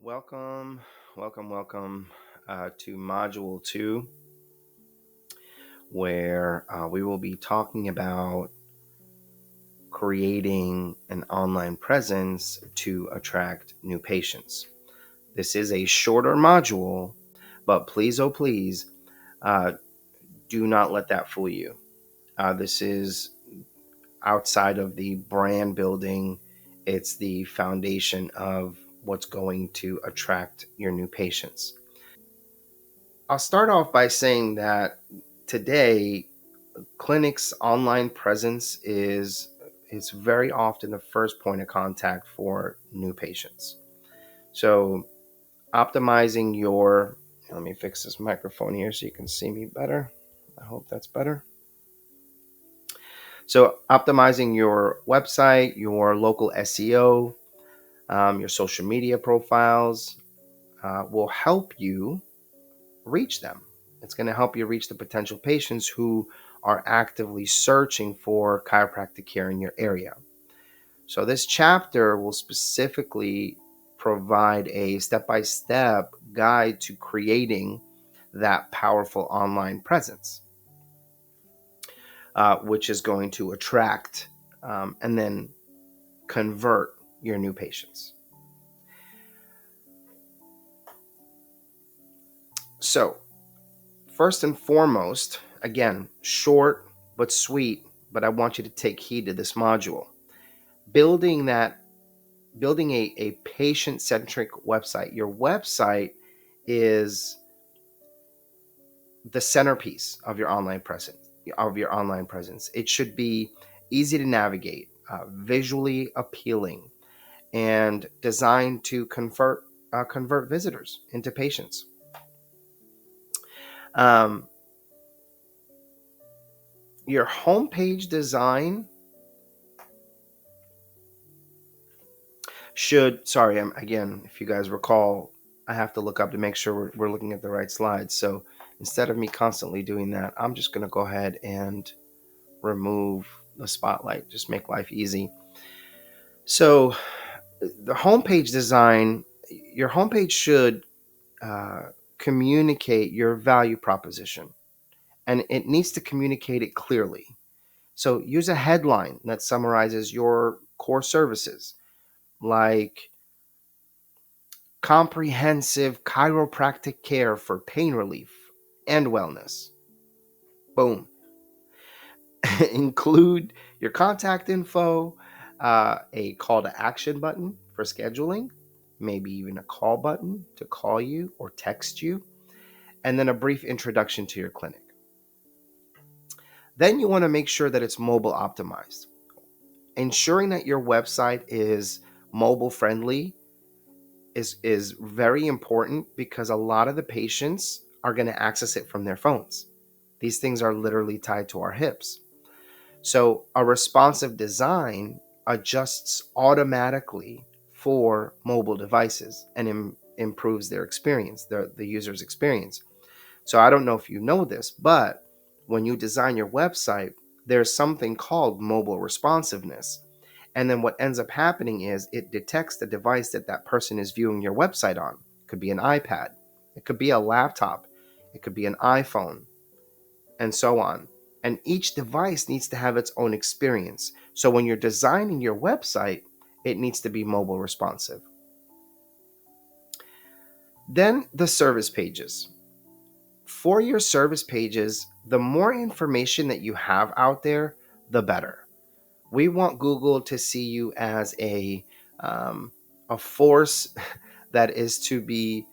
Welcome, welcome to Module 2, where we will be talking about creating an online presence to attract new patients. This is a shorter module, but please, oh please, uh, do not let that fool you. This is outside of the brand building, it's the foundation of what's going to attract your new patients. I'll start off by saying that today, clinics' online presence is very often the first point of contact for new patients. So, optimizing your let me fix this microphone here so you can see me better. I hope that's better. So, optimizing your website, your local SEO, your social media profiles will help you reach them. It's going to help you reach the potential patients who are actively searching for chiropractic care in your area. So, this chapter will specifically provide a step by step guide to creating that powerful online presence, which is going to attract and then convert your new patients. So, first and foremost, again, short but sweet, but I want you to take heed to this module. Building a patient-centric website. Your website is the centerpiece of your online presence. It should be easy to navigate, visually appealing, and designed to convert visitors into patients. Your homepage design again, if you guys recall, I have to look up to make sure we're looking at the right slides. So instead of me constantly doing that, I'm just going to go ahead and remove the spotlight, just make life easy. So the homepage design, your homepage should communicate your value proposition, and it needs to communicate it clearly. So use a headline that summarizes your core services, like comprehensive chiropractic care for pain relief and wellness. Boom. Include your contact info, a call to action button for scheduling, maybe even a call button to call you or text you, and then a brief introduction to your clinic. Then you want to make sure that it's mobile optimized. Ensuring that your website is mobile friendly is very important, because a lot of the patients are going to access it from their phones. These things are literally tied to our hips. So a responsive design adjusts automatically for mobile devices and improves their experience, the user's experience. So I don't know if you know this, but when you design your website, there's something called mobile responsiveness. And then what ends up happening is it detects the device that person is viewing your website on. It could be an iPad, it could be a laptop, it could be an iPhone, and so on. And each device needs to have its own experience. So when you're designing your website, it needs to be mobile responsive. Then the service pages. For your service pages, the more information that you have out there, the better. We want Google to see you as a force that is to be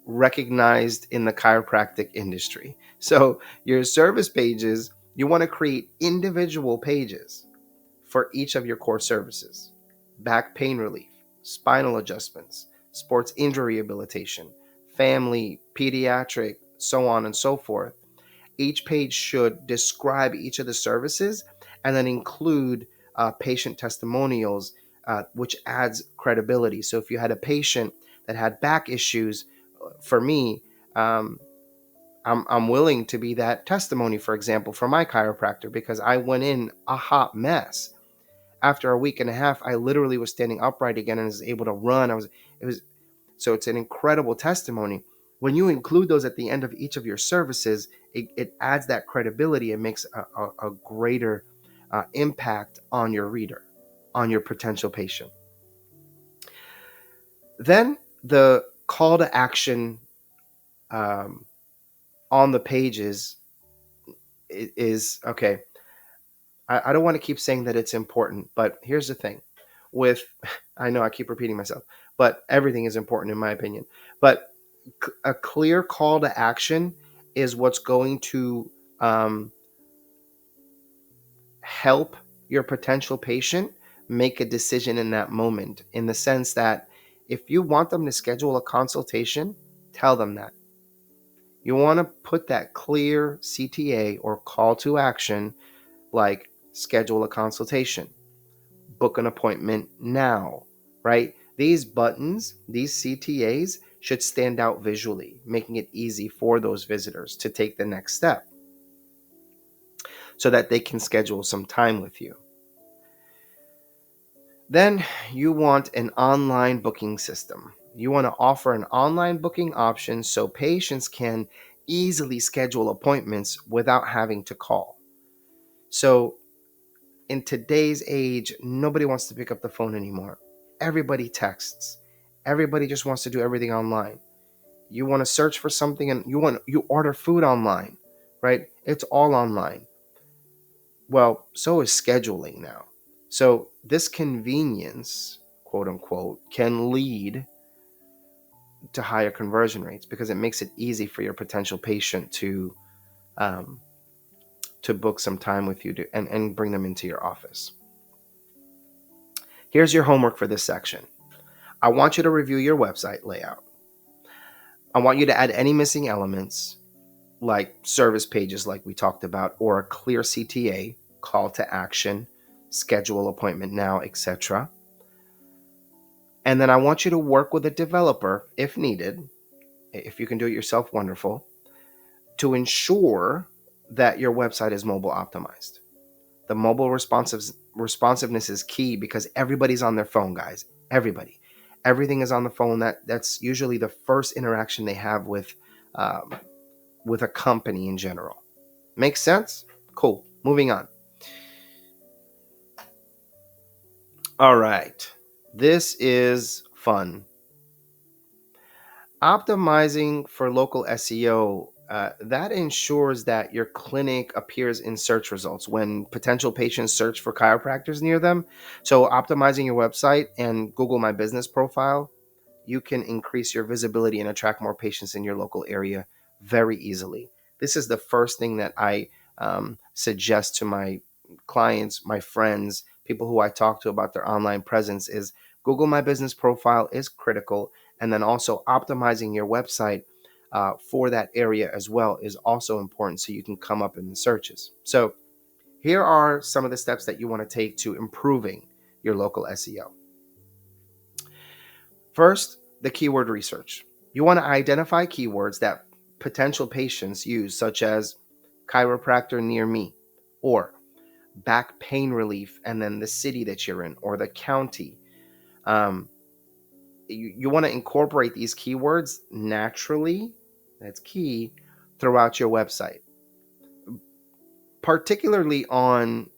recognized in the chiropractic industry. So your service pages, you want to create individual pages for each of your core services: back pain relief, spinal adjustments, sports injury rehabilitation, family, pediatric, so on and so forth. Each page should describe each of the services and then include patient testimonials, which adds credibility. So if you had a patient that had back issues, for me, I'm willing to be that testimony, for example, for my chiropractor, because I went in a hot mess. After a week and a half, I literally was standing upright again and was able to run. So it's an incredible testimony. When you include those at the end of each of your services, it adds that credibility and makes a greater impact on your reader, on your potential patient. Then the call to action on the pages is okay. I don't want to keep saying that it's important, but here's the thing. I know I keep repeating myself, but everything is important in my opinion. But a clear call to action is what's going to help your potential patient make a decision in that moment, in the sense that if you want them to schedule a consultation, tell them that. You want to put that clear CTA or call to action, like schedule a consultation, book an appointment now, right? These buttons, these CTAs should stand out visually, making it easy for those visitors to take the next step so that they can schedule some time with you. Then you want an online booking system. You want to offer an online booking option so patients can easily schedule appointments without having to call. So in today's age, nobody wants to pick up the phone anymore. Everybody texts. Everybody just wants to do everything online. You want to search for something and you order food online, right? It's all online. Well, so is scheduling now. So this convenience, quote unquote, can lead to higher conversion rates because it makes it easy for your potential patient to book some time with you and bring them into your office. Here's your homework for this section. I want you to review your website layout. I want you to add any missing elements, like service pages like we talked about, or a clear CTA, call to action, schedule appointment now, etc. And then I want you to work with a developer if needed. If you can do it yourself, wonderful, to ensure that your website is mobile optimized. The mobile responsiveness is key because everybody's on their phone, guys. Everybody. Everything is on the phone. That's usually the first interaction they have with a company in general. Makes sense? Cool. Moving on. All right. This is fun. Optimizing for local SEO, that ensures that your clinic appears in search results when potential patients search for chiropractors near them. So optimizing your website and Google My Business profile, you can increase your visibility and attract more patients in your local area very easily. This is the first thing that I suggest to my clients, my friends, people who I talk to about their online presence is Google My Business profile is critical. And then also optimizing your website for that area as well is also important so you can come up in the searches. So here are some of the steps that you want to take to improving your local SEO. First, the keyword research. You want to identify keywords that potential patients use, such as chiropractor near me, or back pain relief, and then the city that you're in, or the county. You want to incorporate these keywords naturally, that's key, throughout your website, particularly on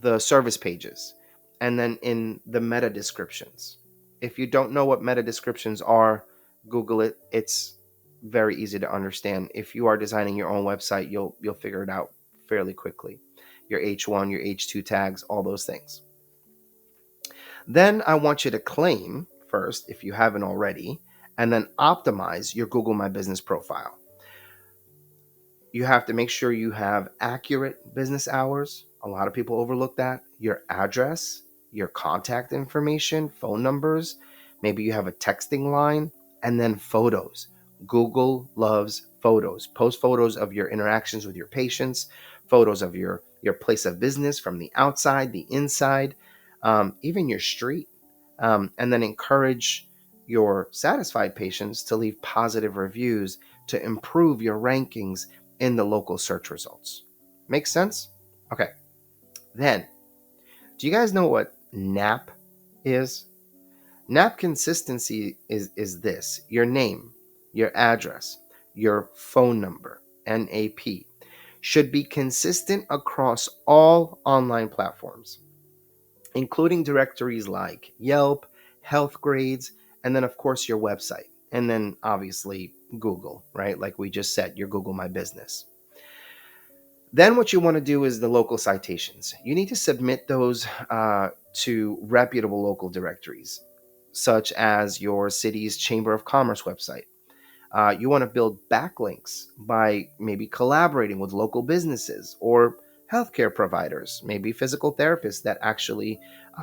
the service pages and then in the meta descriptions. If you don't know what meta descriptions are, Google it. It's very easy to understand. If you are designing your own website, you'll figure it out fairly quickly. Your H1, your H2 tags, all those things. Then I want you to claim first, if you haven't already, and then optimize your Google My Business profile. You have to make sure you have accurate business hours. A lot of people overlook that. Your address, your contact information, phone numbers. Maybe you have a texting line, and then photos. Google loves photos. Post photos of your interactions with your patients, photos of your place of business from the outside, the inside, even your street. And then encourage your satisfied patients to leave positive reviews to improve your rankings in the local search results. Makes sense? Okay. Then, Do you guys know what NAP is? NAP consistency is this: your name, your address, your phone number, NAP, should be consistent across all online platforms, including directories like Yelp, Health Grades, and then, of course, your website. And then, obviously, Google, right? Like we just said, your Google My Business. Then, what you want to do is the local citations. You need to submit those to reputable local directories, such as your city's Chamber of Commerce website. You want to build backlinks by maybe collaborating with local businesses or healthcare providers, maybe physical therapists that actually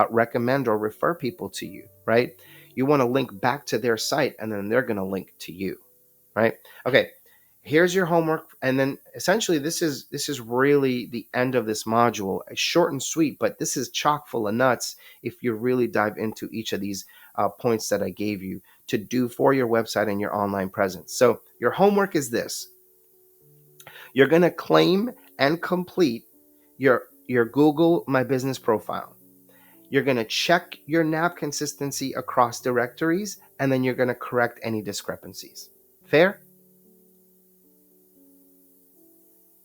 recommend or refer people to you, right? You want to link back to their site and then they're going to link to you, right? Okay, here's your homework. And then essentially this is really the end of this module. It's short and sweet, but this is chock full of nuts if you really dive into each of these points that I gave you to do for your website and your online presence. So your homework is this: you're going to claim and complete your Google My Business profile. You're going to check your NAP consistency across directories, and then you're going to correct any discrepancies. Fair?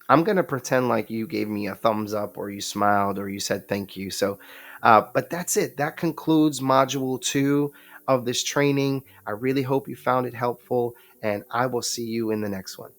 I'm going to pretend like you gave me a thumbs up or you smiled or you said thank you. So, but that's it. That concludes module 2 of this training. I really hope you found it helpful, and I will see you in the next one.